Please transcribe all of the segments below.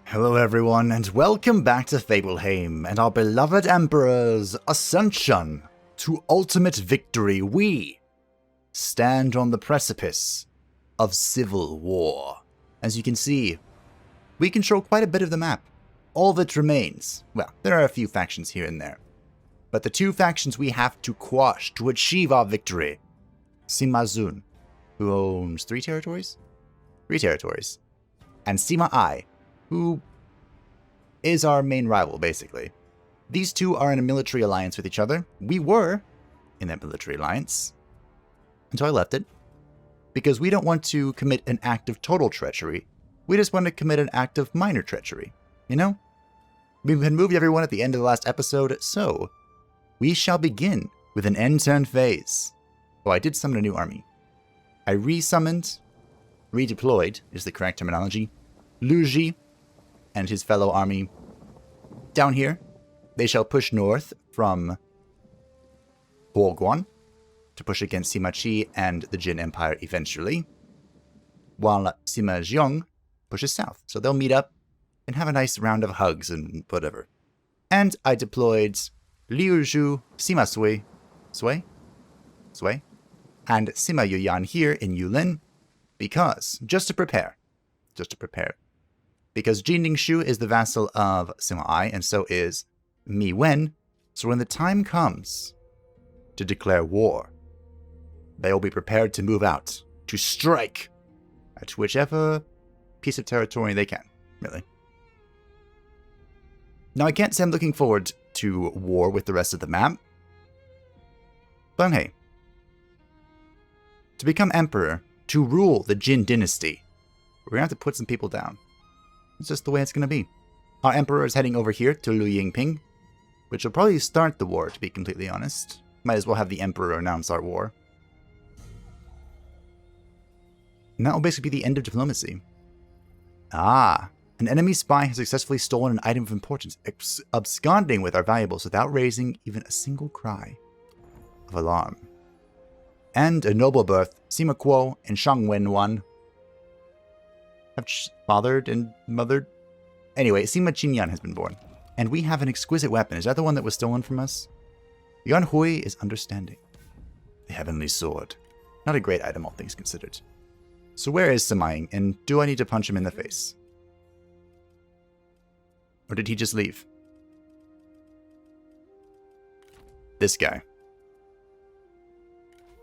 Hello everyone, and welcome back to Fableheim and our beloved Emperor's ascension to ultimate victory. We stand on the precipice of civil war. As you can see, we control quite a bit of the map. All that remains, well, there are a few factions here and there, but the two factions we have to quash to achieve our victory. Sima Zun, who owns 3 territories? 3 territories. And Sima Ai, who is our main rival, basically. These two are in a military alliance with each other. We were in that military alliance until I left it, because we don't want to commit an act of total treachery. We just want to commit an act of minor treachery, you know? We had moved everyone at the end of the last episode, so we shall begin with an end-turn phase. Oh, I did summon a new army. I re-summoned, redeployed is the correct terminology, Lu Ji and his fellow army down here. They shall push north from Huoguan to push against Sima Qi and the Jin Empire eventually, while Sima Zhong pushes south. So they'll meet up and have a nice round of hugs and whatever. And I deployed Liu Zhu, Sima Sui, and Sima Yuyan here in Yulin, because, just to prepare, because Jin Ningshu is the vassal of Sima Ai, and so is Mi Wen, so when the time comes to declare war, they will be prepared to move out, to strike at whichever piece of territory they can, really. Now, I can't say I'm looking forward to war with the rest of the map, but hey, to become emperor, to rule the Jin dynasty, we're going to have to put some people down. It's just the way it's going to be. Our emperor is heading over here to Lu Yingping, which will probably start the war, to be completely honest. Might as well have the emperor announce our war. And that will basically be the end of diplomacy. Ah, an enemy spy has successfully stolen an item of importance, absconding with our valuables without raising even a single cry of alarm. And a noble birth, Sima Kuo and Shang Wenwan have fathered and mothered. Anyway, Sima Qinyan has been born. And we have an exquisite weapon. Is that the one that was stolen from us? Yuan Hui is understanding. The heavenly sword. Not a great item, all things considered. So where is Sima Ying, and do I need to punch him in the face? Or did he just leave? This guy.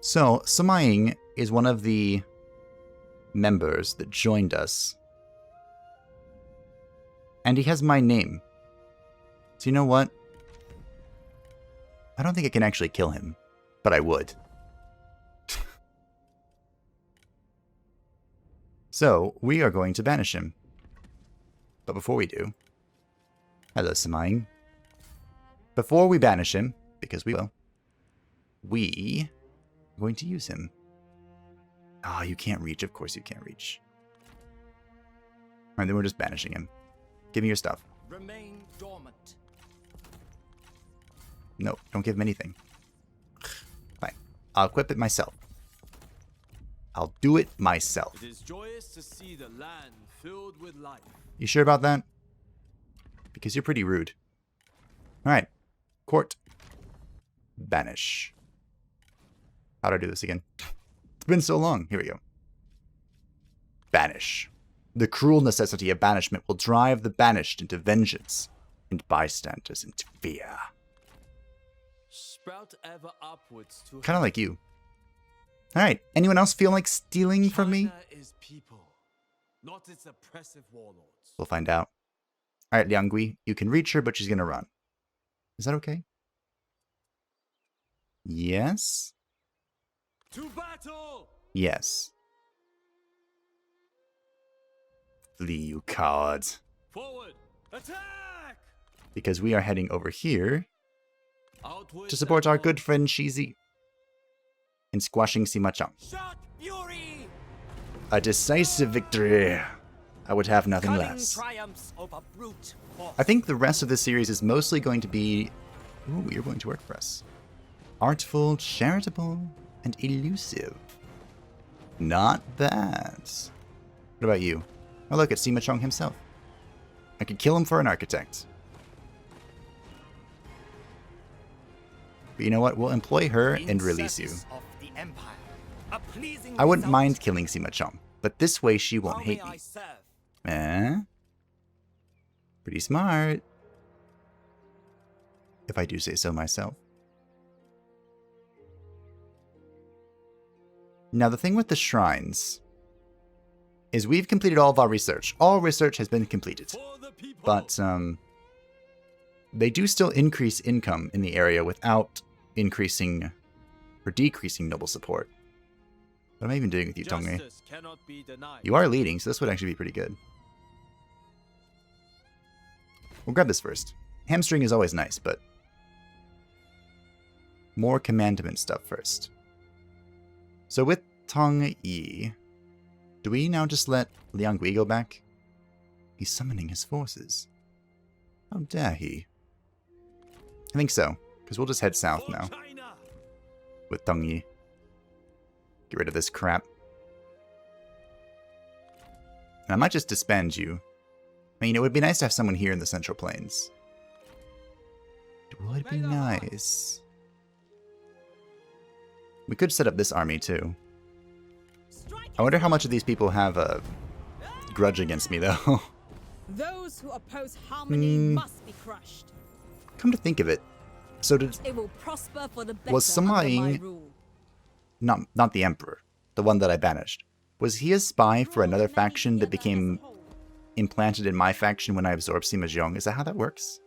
So, Sima Ying is one of the members that joined us. And he has my name. So you know what? I don't think I can actually kill him, but I would. So, we are going to banish him. But before we do... Hello, Sima Ying. Before we banish him, because we will, we are going to use him. Ah, you can't reach. Of course you can't reach. Alright, then we're just banishing him. Give me your stuff. Remain dormant. No, don't give him anything. Fine. I'll equip it myself. I'll do it myself. It is joyous to see the land filled with life. You sure about that? Because you're pretty rude. Alright. Court. Banish. How do I do this again? It's been so long. Here we go. Banish. The cruel necessity of banishment will drive the banished into vengeance and bystanders into fear. Sprout ever upwards to Kind of like you. Alright, anyone else feel like stealing from me? China is people, not its oppressive warlords. We'll find out. Alright, Liang Gui, you can reach her, but she's gonna run. Is that okay? Yes? To battle! Yes. Flee, you cowards. Forward! Attack! Because we are heading over here Outward to support our and good friend Shizi in squashing Sima Chang. Shout fury! A decisive victory. I would have nothing Cunning less. triumphs over brute force. I think the rest of this series is mostly going to be... Ooh, you're going to work for us. Artful, charitable, and elusive. Not bad. What about you? Oh, look, it's Sima Chong himself. I could kill him for an architect. But you know what? We'll employ her and release you. I wouldn't mind killing Sima Chong, but this way she won't hate me. Eh? Pretty smart. If I do say so myself. Now the thing with the shrines is we've completed all of our research. All research has been completed. But they do still increase income in the area without increasing or decreasing noble support. What am I even doing with you, Tongmei? You are leading, so this would actually be pretty good. We'll grab this first. Hamstring is always nice, but more commandment stuff first. So with Tong Yi, do we now just let Liang Gui go back? He's summoning his forces. How dare he? I think so, because we'll just head south now. With Tong Yi. Get rid of this crap. And I might just disband you. I mean, it would be nice to have someone here in the Central Plains. It would be nice. We could set up this army, too. I wonder how much of these people have a grudge against me, though. Those who oppose harmony must be crushed. Come to think of it, so did... It will prosper for the better was Sima Ying, not the Emperor, the one that I banished, was he a spy for another faction that became implanted in my faction when I absorbed Sima Zhong? Is that how that works?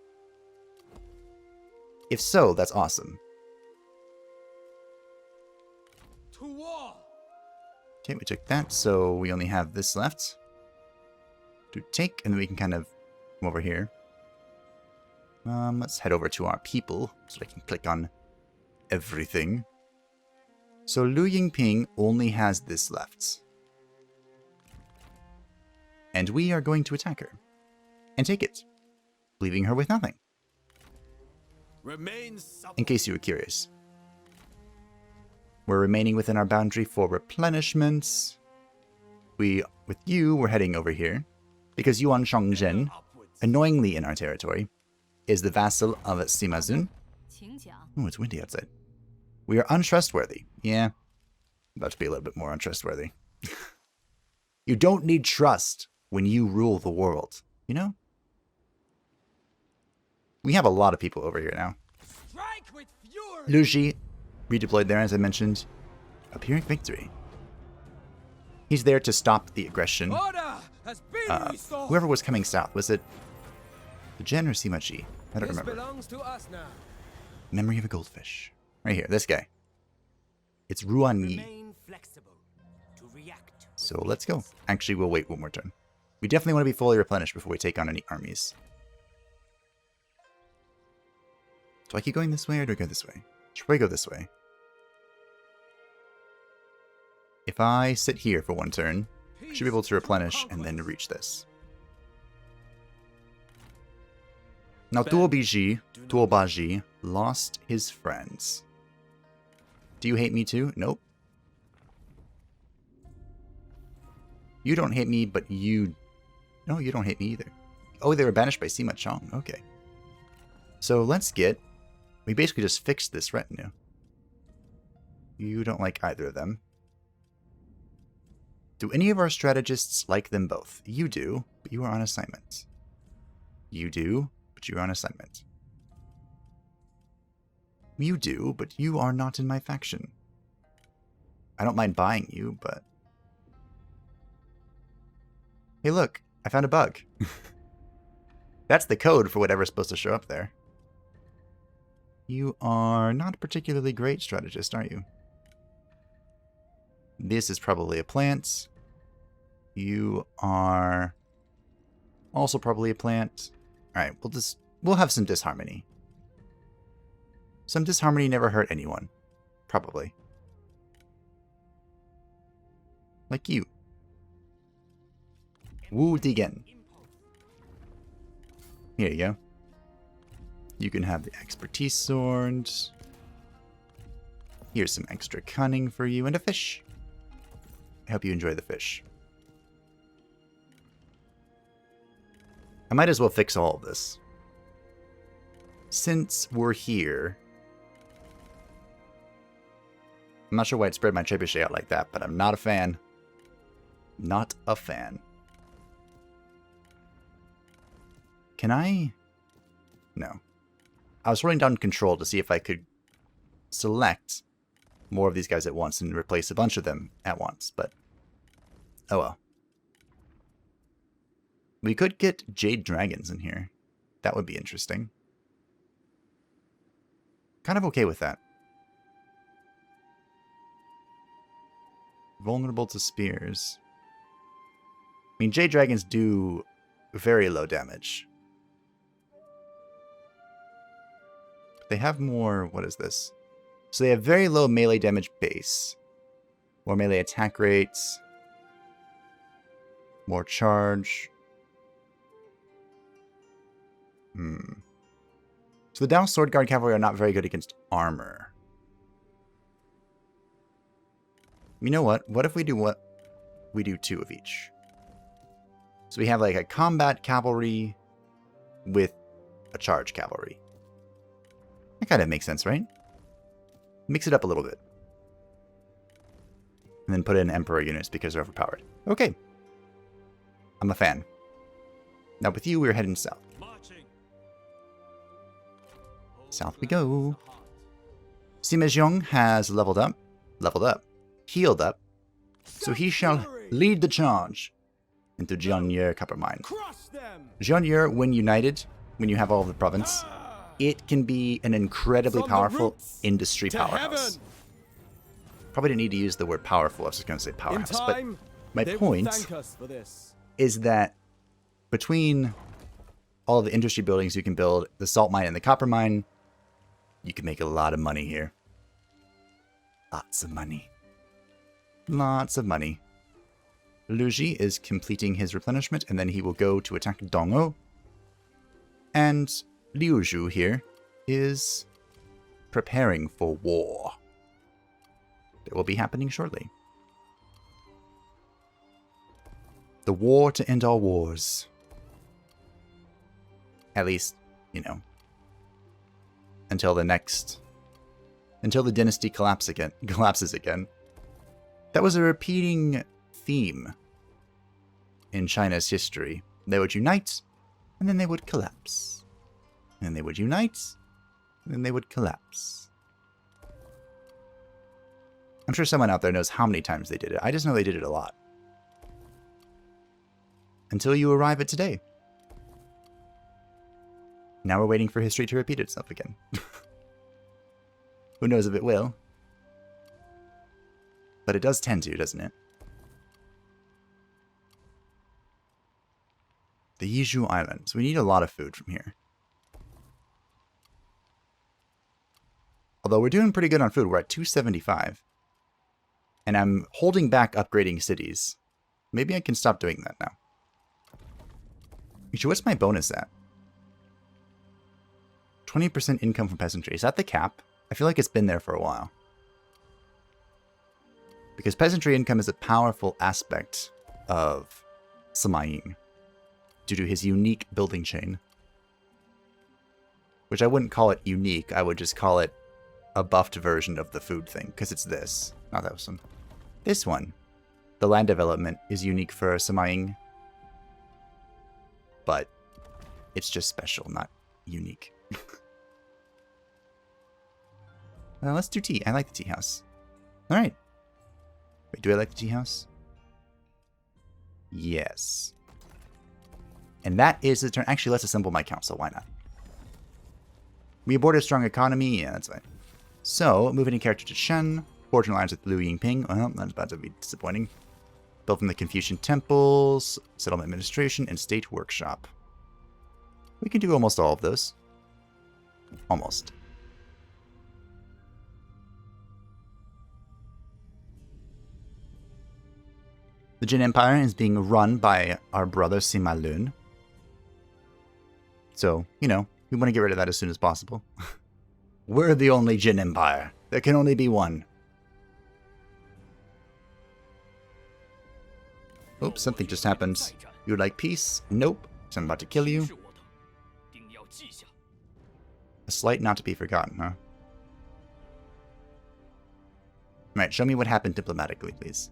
If so, that's awesome. Okay, we took that, so we only have this left to take, and then we can kind of come over here. Let's head over to our people, so I can click on everything. So Lu Yingping only has this left. And we are going to attack her. And take it. Leaving her with nothing. In case you were curious. We're remaining within our boundary for replenishments. With you, we're heading over here. Because Yuan Shongzhen, annoyingly in our territory, is the vassal of Sima Zun. Oh, it's windy outside. We are untrustworthy. Yeah. About to be a little bit more untrustworthy. You don't need trust when you rule the world. You know? We have a lot of people over here now. Lu Ji, redeployed there as I mentioned. Appearing victory. He's there to stop the aggression. Whoever was coming south, was it the Jen or Sima Ji? I don't remember. Memory of a goldfish. Right here, this guy. It's Ruan Yi. So let's go. Actually, we'll wait one more turn. We definitely want to be fully replenished before we take on any armies. Do I keep going this way or do I go this way? Should we go this way? If I sit here for one turn, I should be able to replenish and then reach this. Now Tuobaji lost his friends. Do you hate me too? Nope. You don't hate me, but you... No, you don't hate me either. Oh, they were banished by Sima Chong. Okay. So let's get... We basically just fixed this retinue. You don't like either of them. Do any of our strategists like them both? You do, but you are on assignment. You do, but you are on assignment. You do, but you are not in my faction. I don't mind buying you, but... Hey look, I found a bug. That's the code for whatever's supposed to show up there. You are not a particularly great strategist, are you? This is probably a plant. You are also probably a plant. Alright, we'll have some disharmony. Some disharmony never hurt anyone. Probably. Like you. Wu Digen. Here you go. You can have the expertise sword. Here's some extra cunning for you and a fish. I hope you enjoy the fish. I might as well fix all of this. Since we're here... I'm not sure why it spread my trebuchet out like that, but I'm not a fan. Not a fan. Can I? No. I was holding down control to see if I could select more of these guys at once and replace a bunch of them at once, but oh well. We could get Jade Dragons in here. That would be interesting. Kind of okay with that. Vulnerable to spears. I mean, Jade Dragons do very low damage. They have more... What is this? So they have very low melee damage base. More melee attack rates. More charge. So the Dao Sword Guard Cavalry are not very good against armor. You know what? What if we do what? We do 2 of each. So we have like a combat cavalry with a charge cavalry. That kind of makes sense, right? Mix it up a little bit. And then put in Emperor units because they're overpowered. Okay. I'm a fan. Now with you, we're heading south. South we go. Sima Ying has leveled up, healed up, so he shall lead the charge into Jianye Copper Mine. Jianye, when united, when you have all of the province, it can be an incredibly powerful industry powerhouse. Probably didn't need to use the word powerful, I was just going to say powerhouse, but my point is that between all of the industry buildings you can build, the salt mine and the copper mine, you can make a lot of money here. Lots of money. Lots of money. Luji is completing his replenishment, and then he will go to attack Dong'o. And Liuzhu here is preparing for war. It will be happening shortly. The war to end all wars. At least, you know, until the dynasty collapses again. That was a repeating theme in China's history. They would unite, and then they would collapse. And then they would unite, and then they would collapse. I'm sure someone out there knows how many times they did it. I just know they did it a lot. Until you arrive at today. Now we're waiting for history to repeat itself again. Who knows if it will? But it does tend to, doesn't it? The Yizhu Islands. We need a lot of food from here. Although we're doing pretty good on food. We're at 275. And I'm holding back upgrading cities. Maybe I can stop doing that now. Actually, what's my bonus at? 20% income from peasantry. Is that the cap? I feel like it's been there for a while. Because peasantry income is a powerful aspect of Sima Ying due to his unique building chain. Which I wouldn't call it unique, I would just call it a buffed version of the food thing, because it's this. Not that one. This one. The land development is unique for Sima Ying. But it's just special, not unique. Let's do tea. I like the tea house. Alright. Wait, do I like the tea house? Yes. And that is the turn. Actually, let's assemble my council. Why not? We aborted a strong economy. Yeah, that's fine. So, moving in character to Shen. Fortune lines with Liu Yingping. Well, that's about to be disappointing. Building the Confucian temples, settlement administration, and state workshop. We can do almost all of those. Almost. The Jin Empire is being run by our brother Sima Lun. So, you know, we want to get rid of that as soon as possible. We're the only Jin Empire. There can only be one. Oops, something just happened. You would like peace? Nope. So I'm about to kill you. 是我的，定要记下。 A slight not to be forgotten, huh? Alright, show me what happened diplomatically, please.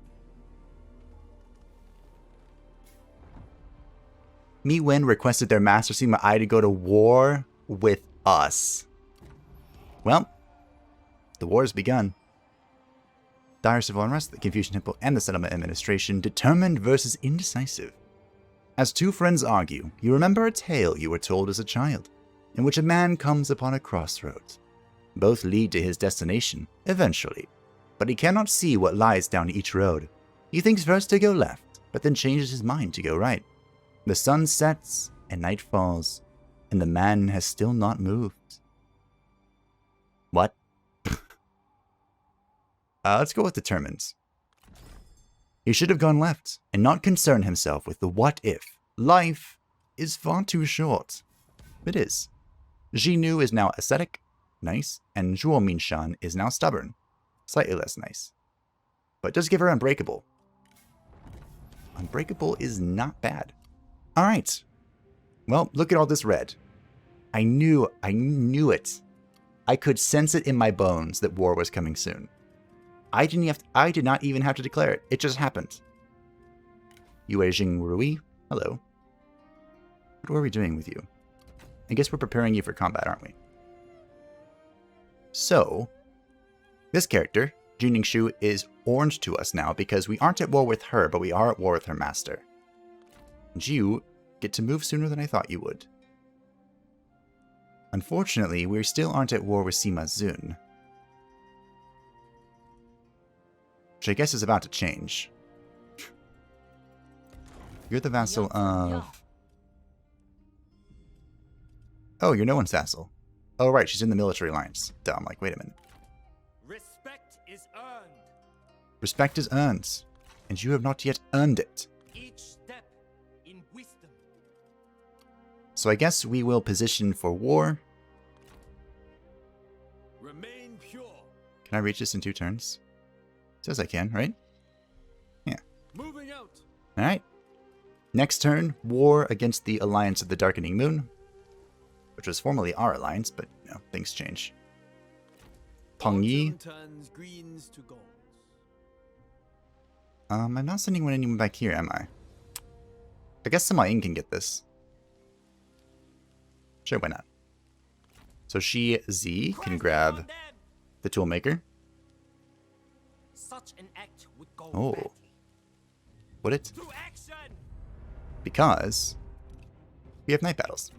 Mi Wen requested their master Sima Ai to go to war with us. Well, the war has begun. Dire civil unrest, the Confucian Temple, and the settlement administration, determined versus indecisive. As two friends argue, you remember a tale you were told as a child, in which a man comes upon a crossroads. Both lead to his destination, eventually, but he cannot see what lies down each road. He thinks first to go left, but then changes his mind to go right. The sun sets, and night falls, and the man has still not moved. What? Let's go with determined. He should have gone left, and not concern himself with the what if. Life is far too short. It is. Jinu is now ascetic, nice, and Zhuo Minshan is now stubborn, slightly less nice. But does give her unbreakable. Unbreakable is not bad. Alright. Well, look at all this red. I knew it. I could sense it in my bones that war was coming soon. I did not even have to declare it. It just happened. Yue Jing Rui, hello. What are we doing with you? I guess we're preparing you for combat, aren't we? So, this character, Jining Shu, is orange to us now because we aren't at war with her, but we are at war with her master. And you get to move sooner than I thought you would. Unfortunately, we still aren't at war with Sima Zun, which I guess is about to change. You're the vassal of... Oh, you're no one's vassal. Oh, right, she's in the military alliance. Duh, I'm like, wait a minute. Respect is earned. Respect is earned, and you have not yet earned it. Each step in wisdom. So I guess we will position for war. Remain pure. Can I reach this in 2 turns? Says I can, right? Yeah. Moving out. Alright. Next turn, war against the Alliance of the Darkening Moon, which was formerly our alliance, but, you know, things change. Peng Yi. Turns greens to golds. I'm not sending anyone back here, am I? I guess Sima Ying can get this. Sure, why not? So she, Z, can grab the Toolmaker. Such an act would go Oh. badly. Would it? To action. Because we have night battles.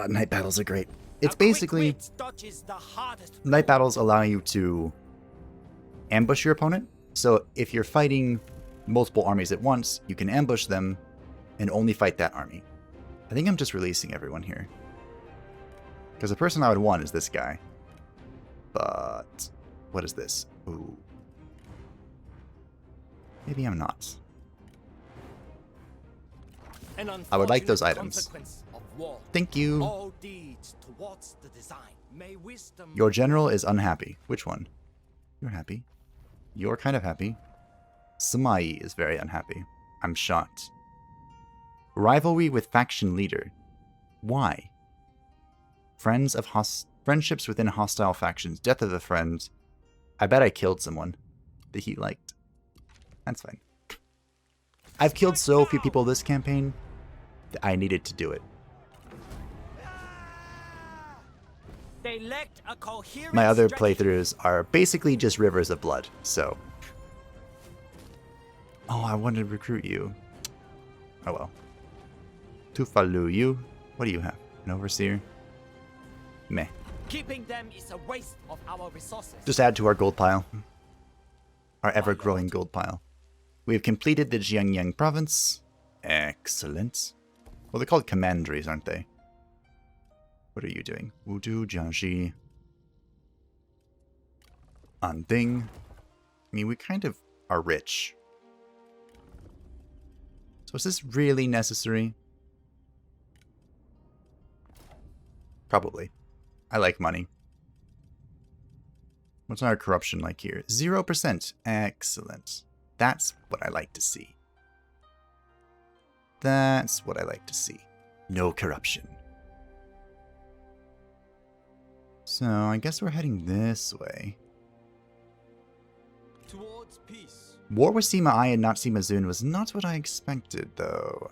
Night battles are great. It's basically... Night battles allow you to ambush your opponent. So if you're fighting multiple armies at once, you can ambush them and only fight that army. I think I'm just releasing everyone here, because the person I would want is this guy. But what is this? Ooh. Maybe I'm not. I would like those items. Thank you. All deeds towards the design. May wisdom. Your general is unhappy. Which one? You're happy. You're kind of happy. Sima Ai is very unhappy. I'm shocked. Rivalry with faction leader. Why? Friendships within hostile factions. Death of a friend. I bet I killed someone that he liked. That's fine. I've killed so few people this campaign that I needed to do it. They lacked a coherent My other strategy. playthroughs are basically just rivers of blood, so... Oh, I wanted to recruit you. Oh well. Tufalu, you? What do you have? An overseer? Meh. Keeping them is a waste of our resources. Just add to our gold pile. Our ever-growing gold pile. We have completed the Jiangyang province. Excellent. Well, they're called commanderies, aren't they? What are you doing? Wudu, Jiangxi. Anding. I mean, we kind of are rich. So is this really necessary? Probably. I like money. What's our corruption like here? 0%. Excellent. That's what I like to see. That's what I like to see. No corruption. So, I guess we're heading this way. Towards peace. War with Sima Ai and not Sima Zun was not what I expected, though.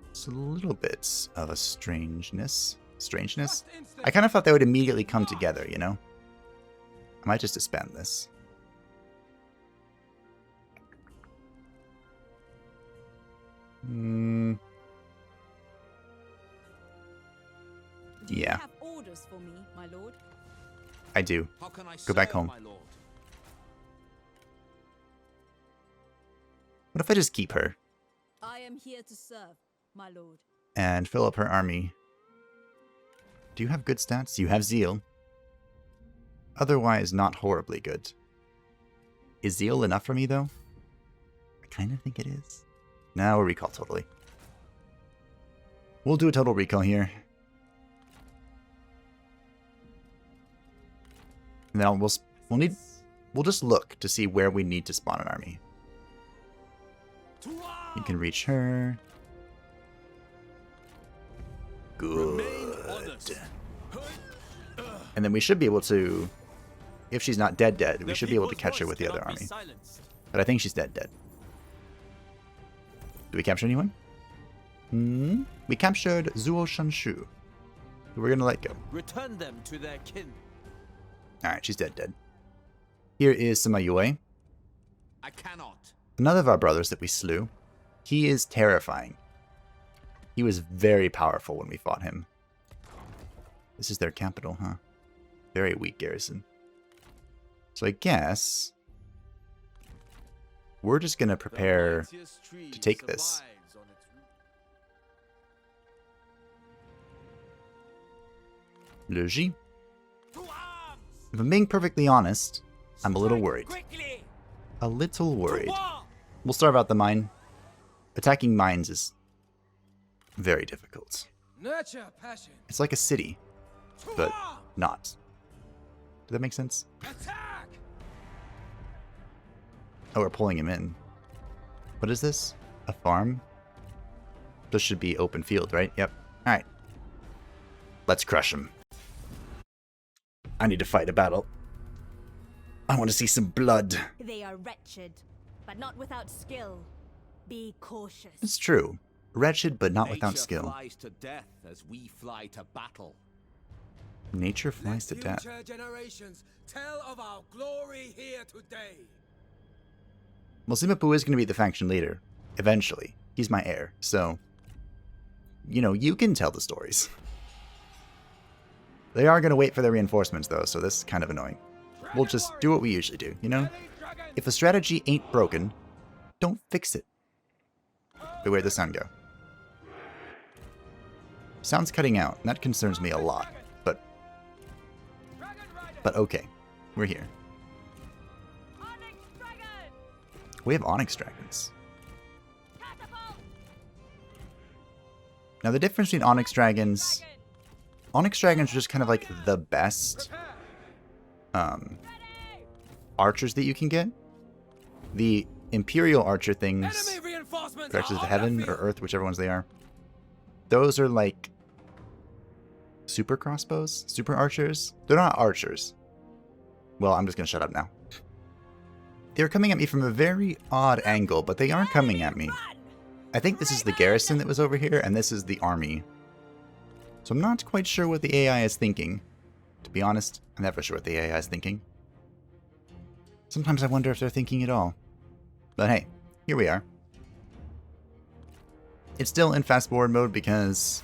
It's a little bit of a strangeness. I kind of thought they would immediately come together, you know? I might just disband this. Do you Yeah, have orders for me, my lord? I do. How can I Go back serve, home. my lord? What if I just keep her I am here to serve, my lord. and fill up her army? Do you have good stats? You have zeal. Otherwise, not horribly good. Is zeal enough for me, though? I kind of think it is. Now we'll recall totally. We'll do a total recall here. And then we'll just look to see where we need to spawn an army. You can reach her. Remain Good. honest. And then we should be able to, if she's not dead, we The should be able to people's catch her voice with the other cannot be army. silenced. But I think she's dead. Do we capture anyone? We captured Zuo Shanshu, who we're going to let go. Return them to their kin. Alright, she's dead. Here is Sima Yue, I cannot. another of our brothers that we slew. He is terrifying. He was very powerful when we fought him. This is their capital, huh? Very weak garrison. So I guess we're just going to prepare The mightiest tree to take this. survives on its root. Luji. To arms! If I'm being perfectly honest, I'm a little worried. Quickly! A little worried. To war! We'll starve out the mine. Attacking mines is very difficult. Nurture passion. It's like a city, To but arms! not. Does that make sense? Attack! Oh, we're pulling him in. What is this? A farm? This should be open field, right? Yep. Alright. Let's crush him. I need to fight a battle. I want to see some blood. They are wretched, but not without skill. Be cautious. It's true. Wretched, but not without Nature skill. flies to death as we fly to battle. Nature flies to death. Future generations tell of our glory here today. Well, Sima Pu is going to be the faction leader. Eventually. He's my heir, so... You know, you can tell the stories. They are going to wait for their reinforcements, though, so this is kind of annoying. We'll just do what we usually do, you know? If a strategy ain't broken, don't fix it. But where'd the sound go? Sound's cutting out, and that concerns me a lot. But okay, we're here. We have Onyx Dragons. Now the difference between Onyx Dragons are just kind of like the best archers that you can get. The Imperial Archer things, Enemy reinforcements Archers of are on Heaven the or field. Earth, whichever ones they are. Those are like super crossbows, super archers. They're not archers. Well, I'm just gonna shut up now. They're coming at me from a very odd angle, but they aren't coming at me. I think this is the garrison that was over here, and this is the army. So I'm not quite sure what the AI is thinking. To be honest, I'm never sure what the AI is thinking. Sometimes I wonder if they're thinking at all. But hey, here we are. It's still in fast forward mode because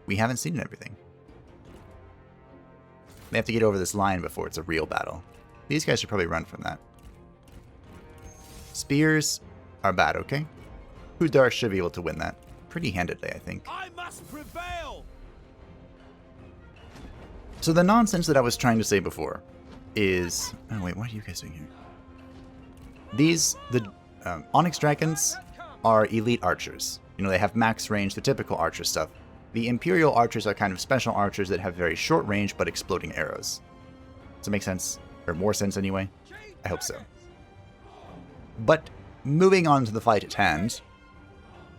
we haven't seen everything. They have to get over this line before it's a real battle. These guys should probably run from that. Spears are bad, okay? Hudar should be able to win that pretty handedly, I think. I must prevail! So the nonsense that I was trying to say before is... Oh wait, what are you guys doing here? The Onyx Dragons are elite archers. You know, they have max range, the typical archer stuff. The Imperial Archers are kind of special archers that have very short range but exploding arrows. Does that make sense? Or more sense anyway? I hope so. But moving on to the fight at hand,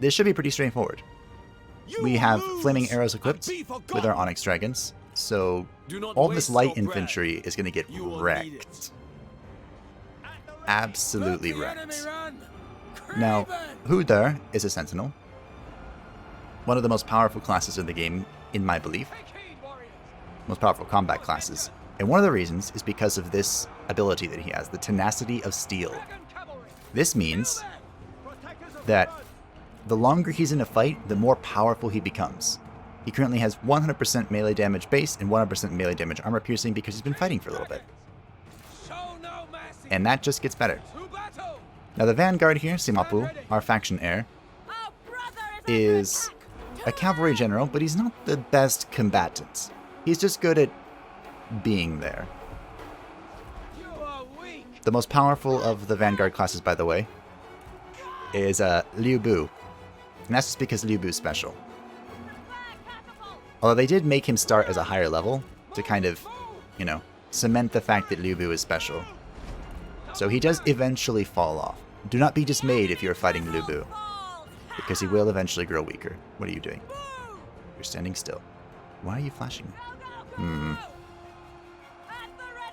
this should be pretty straightforward. We have flaming arrows equipped with our Onyx Dragons, so all this light infantry is going to get wrecked. Absolutely wrecked. Now, Huder is a Sentinel, one of the most powerful classes in the game, in my belief. Most powerful combat classes. And one of the reasons is because of this ability that he has, the Tenacity of Steel. This means that the longer he's in a fight, the more powerful he becomes. He currently has 100% melee damage base and 100% melee damage armor piercing because he's been fighting for a little bit. And that just gets better. Now the Vanguard here, Simapu, our faction heir, is a cavalry general, but he's not the best combatant. He's just good at being there. The most powerful of the Vanguard classes, by the way, is Liu Bu. And that's just because Liu Bu's special. Although they did make him start as a higher level to kind of, you know, cement the fact that Liu Bu is special. So he does eventually fall off. Do not be dismayed if you're fighting Liu Bu, because he will eventually grow weaker. What are you doing? You're standing still. Why are you flashing?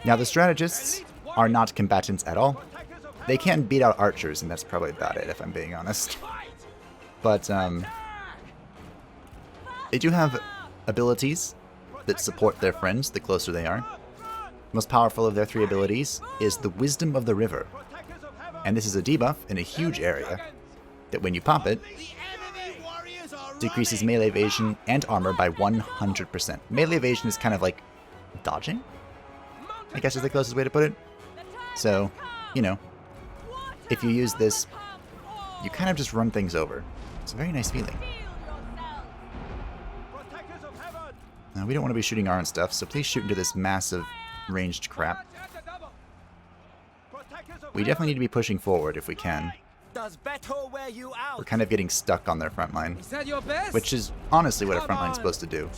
Now the strategists are not combatants at all. They can beat out archers, and that's probably about it, if I'm being honest. But they do have abilities that support their friends the closer they are. Most powerful of their 3 abilities is the Wisdom of the River. And this is a debuff in a huge area that when you pop it, decreases melee evasion and armor by 100%. Melee evasion is kind of like dodging, I guess is the closest way to put it. So, you know, if you use this, you kind of just run things over. It's a very nice feeling. Now, we don't want to be shooting our own stuff, so please shoot into this massive ranged crap. We definitely need to be pushing forward if we can. We're kind of getting stuck on their front line, which is honestly what a front line's supposed to do.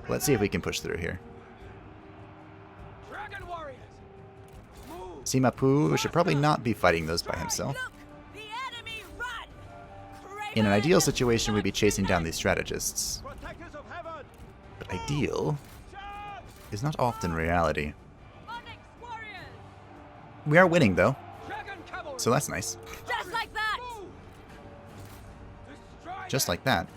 Let's see if we can push through here. Simapu should probably not be fighting those by himself. In an ideal situation, we'd be chasing down these strategists. But ideal is not often reality. We are winning, though, so that's nice. Just like that! Just like that.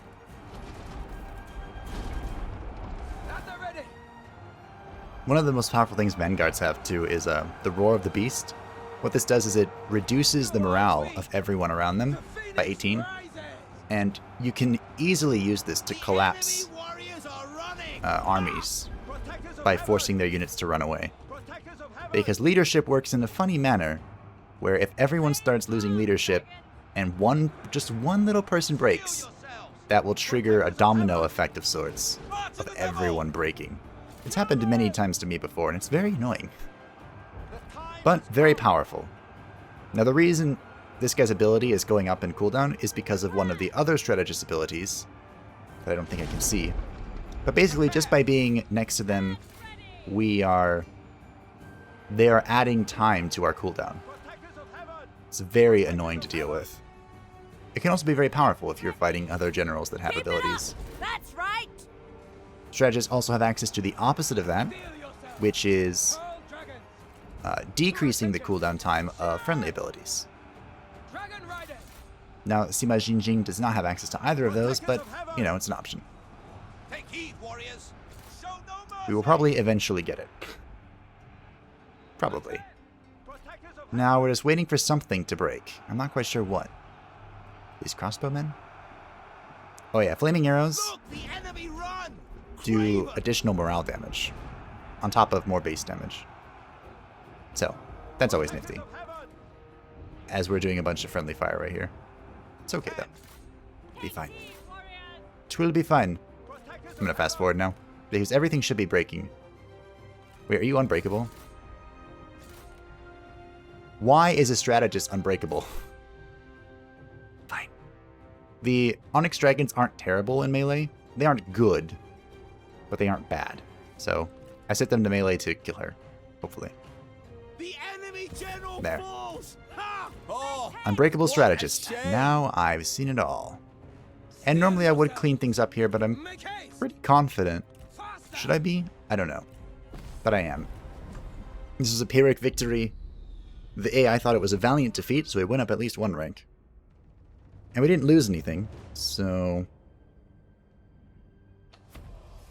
One of the most powerful things Vanguards have, too, is the Roar of the Beast. What this does is it reduces the morale of everyone around them by 18. And you can easily use this to collapse armies by forcing their units to run away. Because leadership works in a funny manner, where if everyone starts losing leadership and just one little person breaks, that will trigger a domino effect of sorts, of everyone breaking. It's happened many times to me before, and it's very annoying. But very powerful. Now the reason this guy's ability is going up in cooldown is because of one of the other strategist abilities that I don't think I can see. But basically, just by being next to them, they are adding time to our cooldown. It's very annoying to deal with. It can also be very powerful if you're fighting other generals that have abilities. That's right! Strategists also have access to the opposite of that, which is decreasing the cooldown time of friendly abilities. Now, Sima Ying does not have access to either of those, but, you know, it's an option. We will probably eventually get it. Probably. Now, we're just waiting for something to break. I'm not quite sure what. These crossbowmen? Oh yeah, flaming arrows do additional morale damage, on top of more base damage. So, that's always nifty. As we're doing a bunch of friendly fire right here. It's okay though. Be fine. It will be fine. I'm gonna fast forward now, because everything should be breaking. Wait, are you unbreakable? Why is a strategist unbreakable? Fine. The Onyx Dragons aren't terrible in melee. They aren't good, but they aren't bad. So, I set them to melee to kill her, hopefully. The enemy general There. falls! Ha! Oh, Unbreakable strategist. Now I've seen it all. And normally I would clean things up here, but I'm Make haste! pretty confident. Faster! Should I be? I don't know. But I am. This is a Pyrrhic victory. The AI thought it was a valiant defeat, so we went up at least one rank. And we didn't lose anything, so...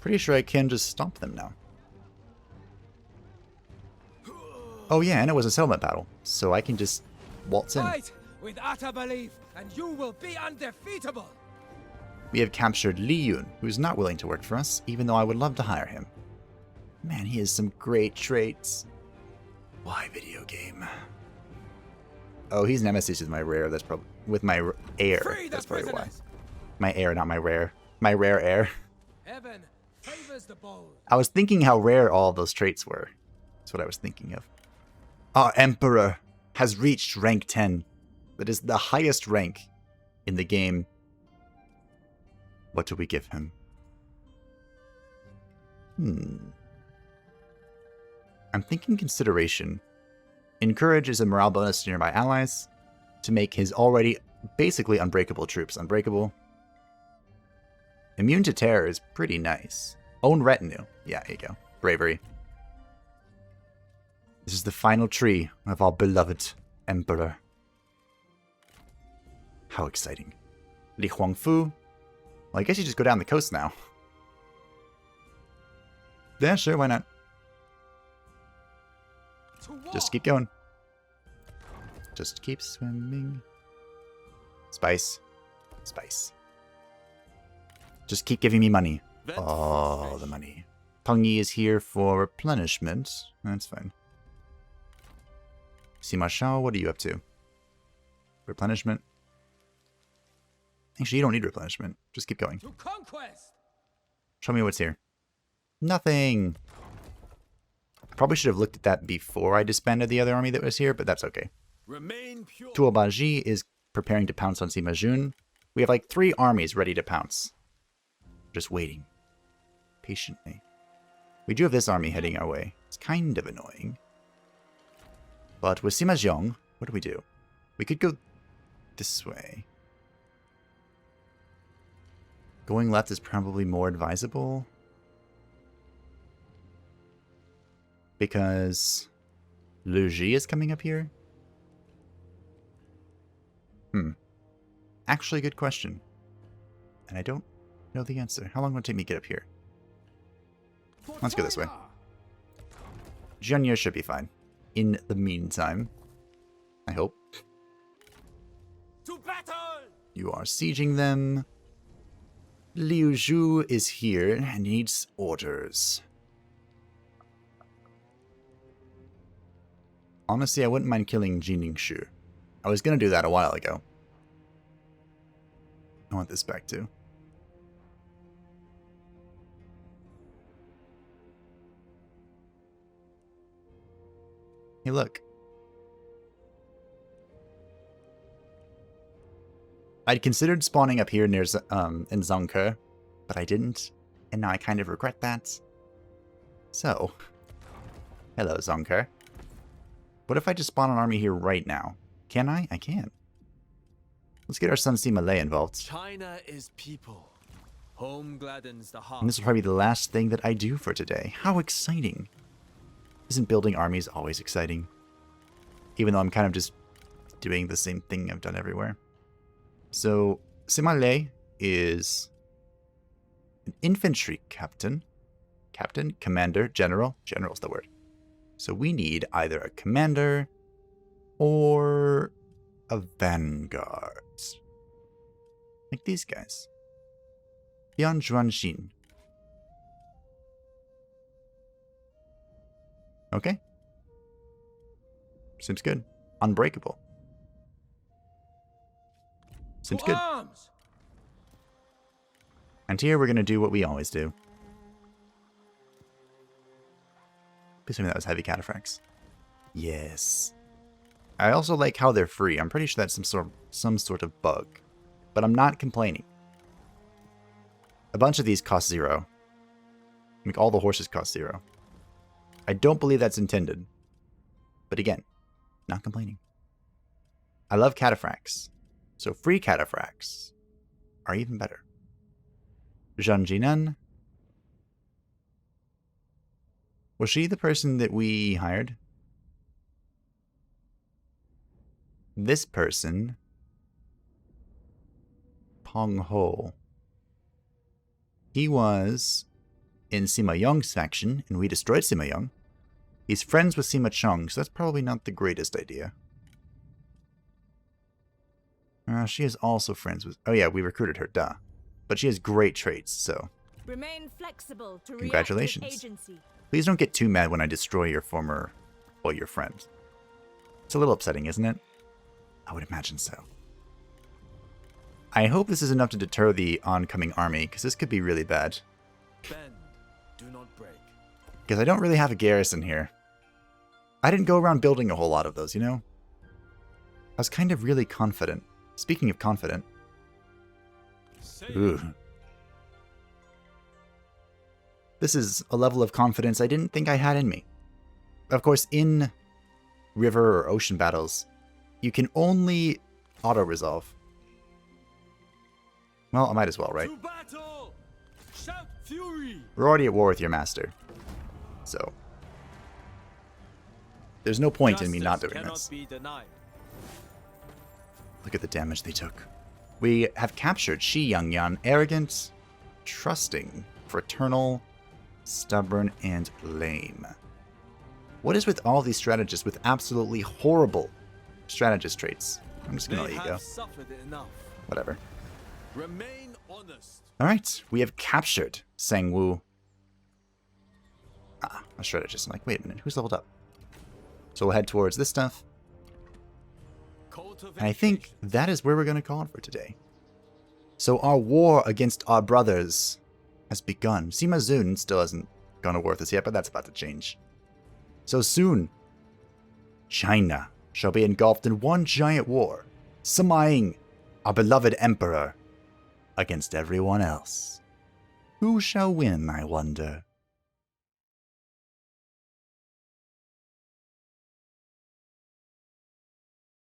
Pretty sure I can just stop them now. Oh yeah, and it was a settlement battle, so I can just waltz in. Fight with utter belief, and you will be undefeatable! We have captured Li Yun, who's not willing to work for us, even though I would love to hire him. Man, he has some great traits. Why video game? Oh, he's nemesis with my rare. That's probably with my heir. Free the That's probably why. prisoners! My heir, not my rare. My rare heir. Heaven favors the bold. I was thinking how rare all those traits were. That's what I was thinking of. Our Emperor has reached rank 10. That is the highest rank in the game. What do we give him? I'm thinking consideration. Encourages a morale bonus to nearby allies to make his already basically unbreakable troops unbreakable. Immune to terror is pretty nice. Own retinue. Yeah, here you go. Bravery. This is the final tree of our beloved Emperor. How exciting. Li Huangfu. Well, I guess you just go down the coast now. Yeah, sure, why not? Just keep going. Just keep swimming. Spice. Spice. Just keep giving me money. Oh, the money. Tong Yi is here for replenishment. That's fine. Sima Shao, what are you up to? Replenishment? Actually, you don't need replenishment. Just keep going. To conquest! Show me what's here. Nothing. Probably should have looked at that before I disbanded the other army that was here, but that's okay. Remain pure. Tuobaji is preparing to pounce on Sima Jun. We have like 3 armies ready to pounce. Just waiting. Patiently. We do have this army heading our way. It's kind of annoying. But with Sima Zhong, what do we do? We could go this way. Going left is probably more advisable. Because Lu Ji is coming up here? Actually, good question. And I don't know the answer. How long will it take me to get up here? Let's go this way. Jianye should be fine. In the meantime, I hope. To battle! You are sieging them. Liu Zhu is here and needs orders. Honestly, I wouldn't mind killing Jining Shu. I was going to do that a while ago. I want this back too. Hey, look. I'd considered spawning up here near in Zongke, but I didn't, and now I kind of regret that. So, hello Zongke. What if I just spawn an army here right now? Can I? I can. Let's get our son Sima Lei involved. China is people. Home gladdens the heart. And this will probably be the last thing that I do for today. How exciting. Isn't building armies always exciting? Even though I'm kind of just doing the same thing I've done everywhere. So, Sima Lei is an infantry captain. Captain? Commander? General? General's the word. So we need either a commander or a vanguard. Like these guys. Yan Zhuanxin. Okay. Seems good. Unbreakable. Seems To good. arms! And here we're going to do what we always do. Assuming that was heavy cataphracts. Yes. I also like how they're free. I'm pretty sure that's some sort of bug. But I'm not complaining. A bunch of these cost 0. Like all the horses cost 0. I don't believe that's intended. But again, not complaining. I love cataphracts. So free cataphracts are even better. Zhang Jinan. Was she the person that we hired? This person. Peng Ho. He was in Sima Ying's faction, and we destroyed Sima Ying. He's friends with Sima Chong, so that's probably not the greatest idea. She is also friends with... Oh yeah, we recruited her, duh. But she has great traits, so... Remain flexible to Congratulations. react with agency. Please don't get too mad when I destroy your former... Well, your friend. It's a little upsetting, isn't it? I would imagine so. I hope this is enough to deter the oncoming army, because this could be really bad. Bend, do not break. Because I don't really have a garrison here. I didn't go around building a whole lot of those, you know? I was kind of really confident. Speaking of confident. Ooh. This is a level of confidence I didn't think I had in me. Of course, in river or ocean battles, you can only auto-resolve. Well, I might as well, right? To battle! Shout fury! We're already at war with your master. So, there's no point in me not doing cannot this. Be denied. Look at the damage they took. We have captured Shi Yangyan, arrogant, trusting, fraternal, stubborn, and lame. What is with all these strategists with absolutely horrible strategist traits? I'm just gonna let you go. Suffered enough. Whatever. Remain honest. Alright, we have captured Sangwu. A strategist. I'm like, wait a minute, who's leveled up? So we'll head towards this stuff. And I think that is where we're going to call it for today. So our war against our brothers has begun. Sima Zun still hasn't gone to war with us yet, but that's about to change. So soon, China shall be engulfed in one giant war. Sima Ai, our beloved emperor, against everyone else. Who shall win, I wonder?